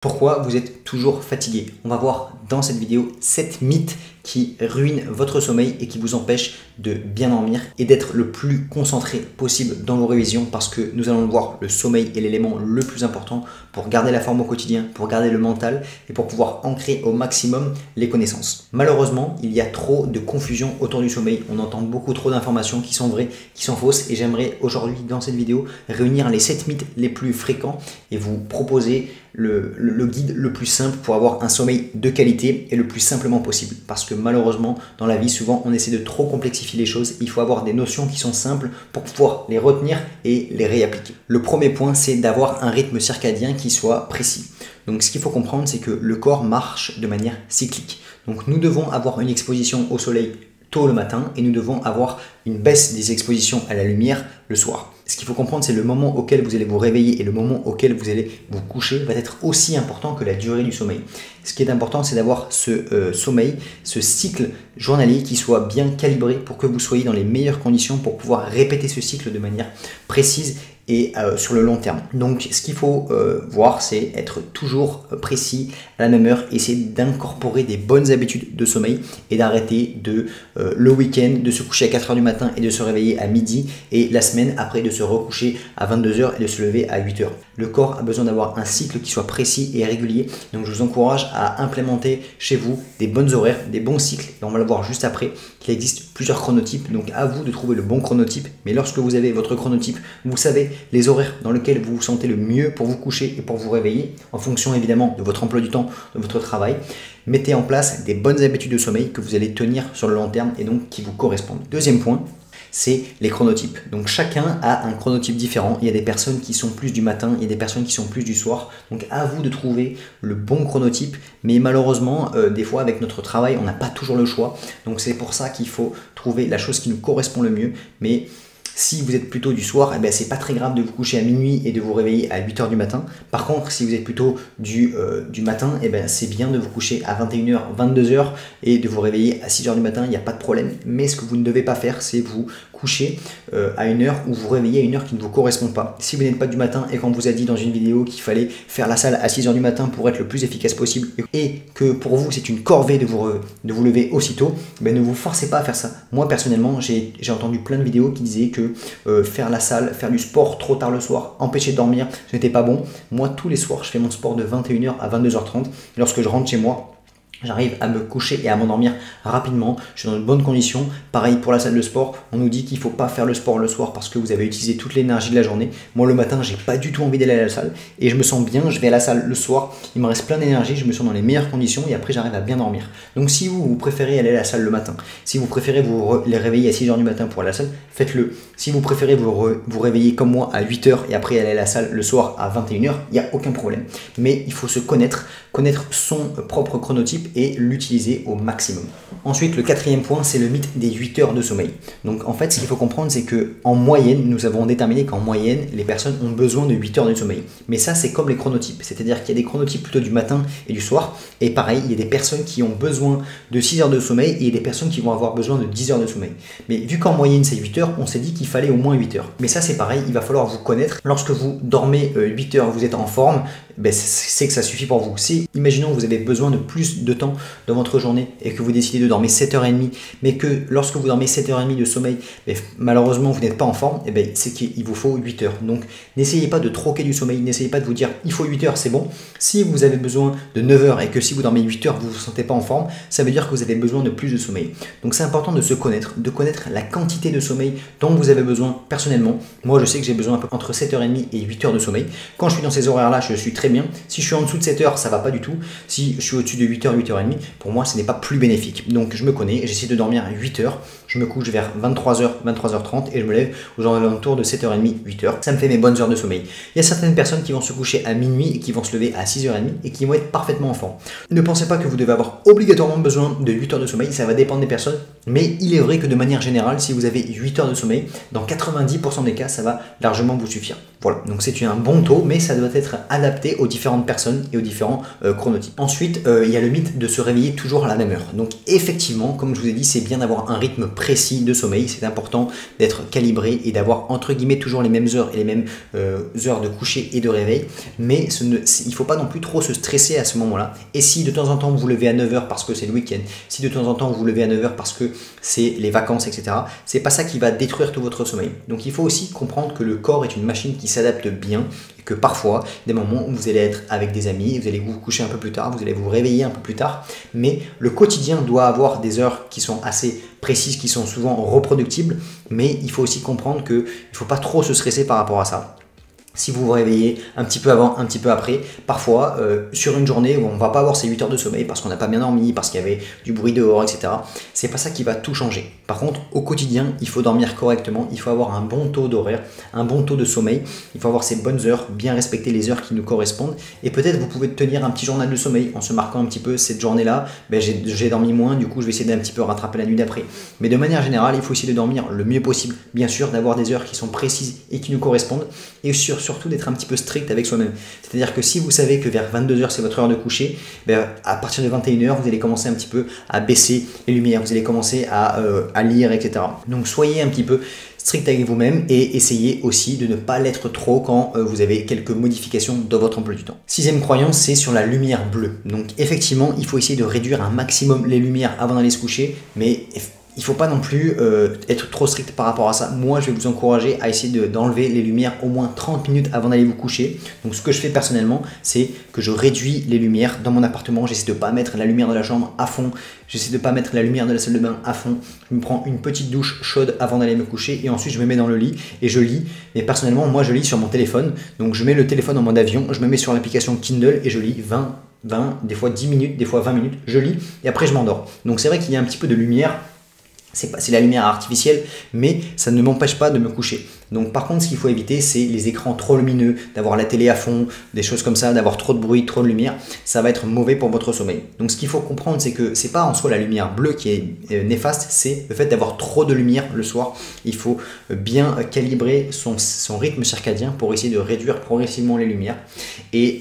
Pourquoi vous êtes toujours fatigué? On va voir dans cette vidéo 7 mythes qui ruinent votre sommeil et qui vous empêchent de bien dormir et d'être le plus concentré possible dans vos révisions, parce que nous allons le voir, le sommeil est l'élément le plus important pour garder la forme au quotidien, pour garder le mental et pour pouvoir ancrer au maximum les connaissances. Malheureusement, il y a trop de confusion autour du sommeil. On entend beaucoup trop d'informations qui sont vraies, qui sont fausses, et j'aimerais aujourd'hui dans cette vidéo réunir les 7 mythes les plus fréquents et vous proposer le guide le plus simple pour avoir un sommeil de qualité et le plus simplement possible. Parce que malheureusement, dans la vie, souvent, on essaie de trop complexifier les choses. Il faut avoir des notions qui sont simples pour pouvoir les retenir et les réappliquer. Le premier point, c'est d'avoir un rythme circadien qui soit précis. Donc, ce qu'il faut comprendre, c'est que le corps marche de manière cyclique. Donc, nous devons avoir une exposition au soleil tôt le matin et nous devons avoir une baisse des expositions à la lumière le soir. Ce qu'il faut comprendre, c'est le moment auquel vous allez vous réveiller et le moment auquel vous allez vous coucher va être aussi important que la durée du sommeil. Ce qui est important, c'est d'avoir ce sommeil, ce cycle journalier qui soit bien calibré pour que vous soyez dans les meilleures conditions pour pouvoir répéter ce cycle de manière précise et sur le long terme. Donc ce qu'il faut voir, c'est être toujours précis à la même heure, essayer d'incorporer des bonnes habitudes de sommeil et d'arrêter le week-end de se coucher à 4 h du matin et de se réveiller à midi, et la semaine après de se recoucher à 22 h et de se lever à 8 h. Le corps a besoin d'avoir un cycle qui soit précis et régulier, donc je vous encourage à implémenter chez vous des bonnes horaires, des bons cycles, et on va le voir juste après qu'il existe plusieurs chronotypes, donc à vous de trouver le bon chronotype. Mais lorsque vous avez votre chronotype, vous savez les horaires dans lesquels vous vous sentez le mieux pour vous coucher et pour vous réveiller, en fonction évidemment de votre emploi du temps, de votre travail. Mettez en place des bonnes habitudes de sommeil que vous allez tenir sur le long terme et donc qui vous correspondent. Deuxième point, c'est les chronotypes. Donc chacun a un chronotype différent. Il y a des personnes qui sont plus du matin, il y a des personnes qui sont plus du soir. Donc à vous de trouver le bon chronotype. Mais malheureusement, des fois avec notre travail, on n'a pas toujours le choix. Donc c'est pour ça qu'il faut trouver la chose qui nous correspond le mieux. Mais si vous êtes plutôt du soir, c'est pas très grave de vous coucher à minuit et de vous réveiller à 8 h du matin. Par contre, si vous êtes plutôt du matin, c'est bien de vous coucher à 21 h, 22 h et de vous réveiller à 6 h du matin, il n'y a pas de problème. Mais ce que vous ne devez pas faire, c'est vous coucher à une heure ou vous réveiller à une heure qui ne vous correspond pas. Si vous n'êtes pas du matin et qu'on vous a dit dans une vidéo qu'il fallait faire la salle à 6 h du matin pour être le plus efficace possible et que pour vous c'est une corvée de vous lever aussitôt, ne vous forcez pas à faire ça. Moi personnellement, j'ai entendu plein de vidéos qui disaient que faire la salle, faire du sport trop tard le soir, empêcher de dormir, ce n'était pas bon. Moi tous les soirs, je fais mon sport de 21 h à 22 h 30. Lorsque je rentre chez moi, j'arrive à me coucher et à m'endormir rapidement, je suis dans de bonnes conditions. Pareil pour la salle de sport, on nous dit qu'il ne faut pas faire le sport le soir parce que vous avez utilisé toute l'énergie de la journée. Moi le matin, j'ai pas du tout envie d'aller à la salle et je me sens bien, je vais à la salle le soir, il me reste plein d'énergie, je me sens dans les meilleures conditions et après j'arrive à bien dormir. Donc si vous préférez aller à la salle le matin, si vous préférez vous les réveiller à 6 h du matin pour aller à la salle, faites-le. Si vous préférez vous réveiller comme moi à 8 h et après aller à la salle le soir à 21 h, il n'y a aucun problème. Mais il faut se connaître son propre chronotype et l'utiliser au maximum. Ensuite, le quatrième point, c'est le mythe des 8 heures de sommeil. Donc en fait, ce qu'il faut comprendre, c'est qu'en moyenne, nous avons déterminé qu'en moyenne, les personnes ont besoin de 8 heures de sommeil. Mais ça, c'est comme les chronotypes. C'est-à-dire qu'il y a des chronotypes plutôt du matin et du soir. Et pareil, il y a des personnes qui ont besoin de 6 heures de sommeil et il y a des personnes qui vont avoir besoin de 10 heures de sommeil. Mais vu qu'en moyenne, c'est 8 heures, on s'est dit qu'il fallait au moins 8 heures. Mais ça, c'est pareil, il va falloir vous connaître. Lorsque vous dormez 8 heures, vous êtes en forme, c'est que ça suffit pour vous. Si, imaginons que vous avez besoin de plus de temps dans votre journée et que vous décidez de dormir 7h30, mais que lorsque vous dormez 7h30 de sommeil, malheureusement vous n'êtes pas en forme, c'est qu'il vous faut 8 heures. Donc n'essayez pas de troquer du sommeil, n'essayez pas de vous dire il faut 8 heures, c'est bon. Si vous avez besoin de 9 heures et que si vous dormez 8 heures, vous ne vous sentez pas en forme, ça veut dire que vous avez besoin de plus de sommeil. Donc c'est important de se connaître, de connaître la quantité de sommeil dont vous avez besoin personnellement. Moi je sais que j'ai besoin entre 7h30 et 8 heures de sommeil. Quand je suis dans ces horaires-là, je suis très bien. Si je suis en dessous de 7 heures, ça va pas du tout. Si je suis au-dessus de 8 heures, 8h30, pour moi, ce n'est pas plus bénéfique. Donc, je me connais, j'essaie de dormir à 8 heures. Je me couche vers 23 h, 23 h 30 et je me lève aux alentours de 7h30, 8 heures. Ça me fait mes bonnes heures de sommeil. Il y a certaines personnes qui vont se coucher à minuit et qui vont se lever à 6h30 et qui vont être parfaitement en forme. Ne pensez pas que vous devez avoir obligatoirement besoin de 8 heures de sommeil. Ça va dépendre des personnes. Mais il est vrai que de manière générale, si vous avez 8 heures de sommeil, dans 90% des cas, ça va largement vous suffire. Voilà, donc c'est un bon taux, mais ça doit être adapté adapté aux différentes personnes et aux différents chronotypes. Ensuite, il y a le mythe de se réveiller toujours à la même heure. Donc effectivement, comme je vous ai dit, c'est bien d'avoir un rythme précis de sommeil. C'est important d'être calibré et d'avoir entre guillemets toujours les mêmes heures et les mêmes heures de coucher et de réveil. Mais il ne faut pas non plus trop se stresser à ce moment-là. Et si de temps en temps vous vous levez à 9h parce que c'est le week-end, si de temps en temps vous vous levez à 9h parce que c'est les vacances, etc., c'est pas ça qui va détruire tout votre sommeil. Donc il faut aussi comprendre que le corps est une machine qui s'adapte bien et que parfois, des moments où vous allez être avec des amis, vous allez vous coucher un peu plus tard, vous allez vous réveiller un peu plus tard, mais le quotidien doit avoir des heures qui sont assez précises, qui sont souvent reproductibles, mais il faut aussi comprendre qu'il ne faut pas trop se stresser par rapport à ça. Si vous vous réveillez un petit peu avant, un petit peu après, parfois sur une journée où on ne va pas avoir ces 8 heures de sommeil parce qu'on n'a pas bien dormi, parce qu'il y avait du bruit dehors, etc. C'est pas ça qui va tout changer. Par contre, au quotidien, il faut dormir correctement, il faut avoir un bon taux d'horaire, un bon taux de sommeil, il faut avoir ces bonnes heures, bien respecter les heures qui nous correspondent. Et peut-être vous pouvez tenir un petit journal de sommeil en se marquant un petit peu cette journée-là, ben, j'ai dormi moins, du coup je vais essayer d'un petit peu rattraper la nuit d'après. Mais de manière générale, il faut essayer de dormir le mieux possible, bien sûr, d'avoir des heures qui sont précises et qui nous correspondent, et surtout d'être un petit peu strict avec soi-même. C'est-à-dire que si vous savez que vers 22h c'est votre heure de coucher, ben, à partir de 21h vous allez commencer un petit peu à baisser les lumières, vous allez commencer à lire, etc. Donc soyez un petit peu strict avec vous-même et essayez aussi de ne pas l'être trop quand vous avez quelques modifications dans votre emploi du temps. Sixième croyance, c'est sur la lumière bleue. Donc effectivement, il faut essayer de réduire un maximum les lumières avant d'aller se coucher, mais il ne faut pas non plus être trop strict par rapport à ça. Moi, je vais vous encourager à essayer d'enlever les lumières au moins 30 minutes avant d'aller vous coucher. Donc, ce que je fais personnellement, c'est que je réduis les lumières dans mon appartement. J'essaie de ne pas mettre la lumière de la chambre à fond. J'essaie de ne pas mettre la lumière de la salle de bain à fond. Je me prends une petite douche chaude avant d'aller me coucher et ensuite je me mets dans le lit et je lis. Mais personnellement, moi, je lis sur mon téléphone. Donc, je mets le téléphone en mode avion. Je me mets sur l'application Kindle et je lis 20, des fois 10 minutes, des fois 20 minutes. Je lis et après, je m'endors. Donc, c'est vrai qu'il y a un petit peu de lumière. C'est la lumière artificielle, mais ça ne m'empêche pas de me coucher. Donc par contre, ce qu'il faut éviter, c'est les écrans trop lumineux, d'avoir la télé à fond, des choses comme ça, d'avoir trop de bruit, trop de lumière. Ça va être mauvais pour votre sommeil. Donc ce qu'il faut comprendre, c'est que c'est pas en soi la lumière bleue qui est néfaste, c'est le fait d'avoir trop de lumière le soir. Il faut bien calibrer son rythme circadien pour essayer de réduire progressivement les lumières. Et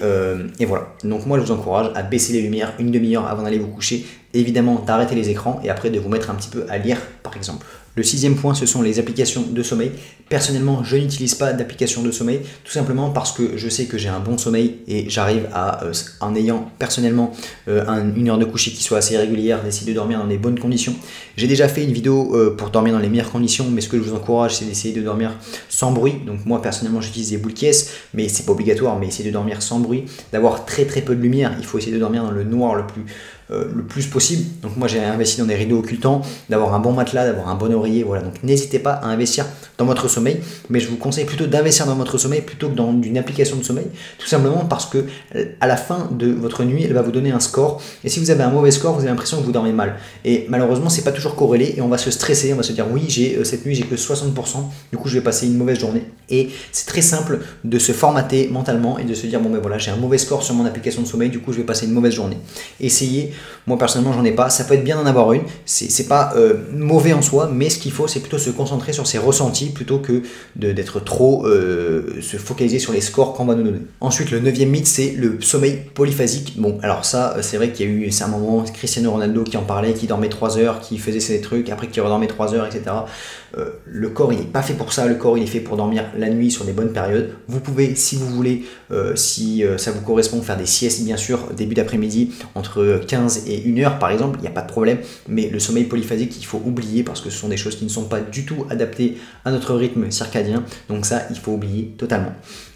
voilà. Donc moi, je vous encourage à baisser les lumières une demi-heure avant d'aller vous coucher. Évidemment, d'arrêter les écrans et après de vous mettre un petit peu à lire, par exemple. Le sixième point, ce sont les applications de sommeil. Personnellement, je n'utilise pas d'application de sommeil, tout simplement parce que je sais que j'ai un bon sommeil et j'arrive à, en ayant personnellement une heure de coucher qui soit assez régulière, d'essayer de dormir dans des bonnes conditions. J'ai déjà fait une vidéo pour dormir dans les meilleures conditions, mais ce que je vous encourage, c'est d'essayer de dormir sans bruit. Donc moi, personnellement, j'utilise des boules caisses, mais c'est pas obligatoire, mais essayez de dormir sans bruit, d'avoir très peu de lumière. Il faut essayer de dormir dans le noir le plus possible. Donc moi j'ai investi dans des rideaux occultants, d'avoir un bon matelas, d'avoir un bon oreiller, voilà. Donc n'hésitez pas à investir dans votre sommeil, mais je vous conseille plutôt d'investir dans votre sommeil plutôt que dans une application de sommeil, tout simplement parce que à la fin de votre nuit, elle va vous donner un score, et si vous avez un mauvais score, vous avez l'impression que vous dormez mal. Et malheureusement, c'est pas toujours corrélé, et on va se stresser, on va se dire oui, cette nuit j'ai que 60%, du coup je vais passer une mauvaise journée. Et c'est très simple de se formater mentalement et de se dire bon ben voilà, j'ai un mauvais score sur mon application de sommeil, du coup je vais passer une mauvaise journée. Essayez. Moi personnellement j'en ai pas, ça peut être bien d'en avoir une, c'est pas mauvais en soi, mais ce qu'il faut c'est plutôt se concentrer sur ses ressentis plutôt que d'être trop se focaliser sur les scores qu'on va nous donner. Ensuite le 9e mythe, c'est le sommeil polyphasique. Bon alors ça c'est vrai qu'il y a eu, c'est un moment Cristiano Ronaldo qui en parlait, qui dormait 3 heures, qui faisait ces trucs, après qui redormait 3 heures, etc. Le corps il n'est pas fait pour ça, le corps il est fait pour dormir la nuit sur des bonnes périodes. Vous pouvez, si vous voulez, si ça vous correspond, faire des siestes bien sûr, début d'après-midi, entre 15 et 1 heure par exemple, il n'y a pas de problème, mais le sommeil polyphasique il faut oublier parce que ce sont des choses qui ne sont pas du tout adaptées à notre rythme circadien, donc ça il faut oublier totalement.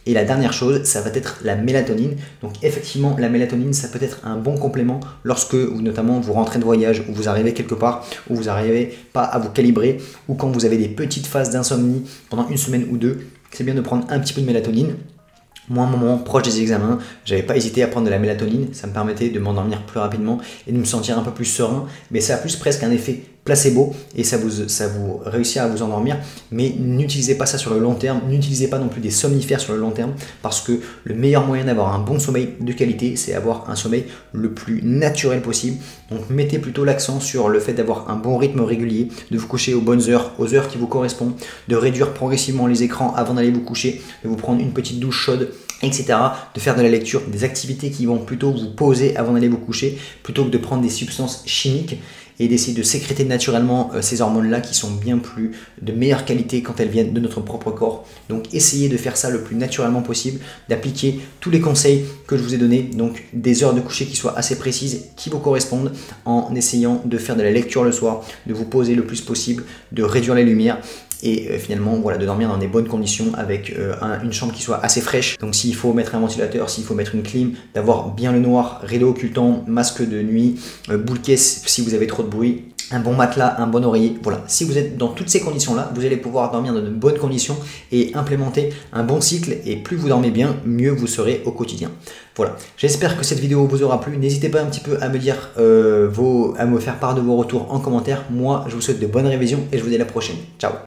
Et la dernière chose, ça va être la mélatonine. Donc effectivement, la mélatonine, ça peut être un bon complément lorsque notamment vous rentrez de voyage ou vous arrivez quelque part où vous n'arrivez pas à vous calibrer ou quand vous avez des petites phases d'insomnie pendant une semaine ou deux. C'est bien de prendre un petit peu de mélatonine. Moi, à un moment proche des examens, j'avais pas hésité à prendre de la mélatonine. Ça me permettait de m'endormir plus rapidement et de me sentir un peu plus serein. Mais ça a plus presque un effet placebo et ça vous réussit à vous endormir, mais n'utilisez pas ça sur le long terme, n'utilisez pas non plus des somnifères sur le long terme parce que le meilleur moyen d'avoir un bon sommeil de qualité, c'est avoir un sommeil le plus naturel possible. Donc mettez plutôt l'accent sur le fait d'avoir un bon rythme régulier, de vous coucher aux bonnes heures, aux heures qui vous correspondent, de réduire progressivement les écrans avant d'aller vous coucher, de vous prendre une petite douche chaude etc. De faire de la lecture, des activités qui vont plutôt vous poser avant d'aller vous coucher, plutôt que de prendre des substances chimiques et d'essayer de sécréter naturellement ces hormones-là qui sont bien plus de meilleure qualité quand elles viennent de notre propre corps. Donc essayez de faire ça le plus naturellement possible, d'appliquer tous les conseils que je vous ai donnés, donc des heures de coucher qui soient assez précises, qui vous correspondent, en essayant de faire de la lecture le soir, de vous poser le plus possible, de réduire les lumières, et finalement voilà, de dormir dans des bonnes conditions avec une chambre qui soit assez fraîche. Donc s'il faut mettre un ventilateur, s'il faut mettre une clim, d'avoir bien le noir, rideau occultant, masque de nuit, boule caisse si vous avez trop de bruit, un bon matelas, un bon oreiller. Voilà, si vous êtes dans toutes ces conditions-là, vous allez pouvoir dormir dans de bonnes conditions et implémenter un bon cycle, et plus vous dormez bien, mieux vous serez au quotidien. Voilà, j'espère que cette vidéo vous aura plu. N'hésitez pas un petit peu à me dire, à me faire part de vos retours en commentaire. Moi, je vous souhaite de bonnes révisions et je vous dis à la prochaine. Ciao.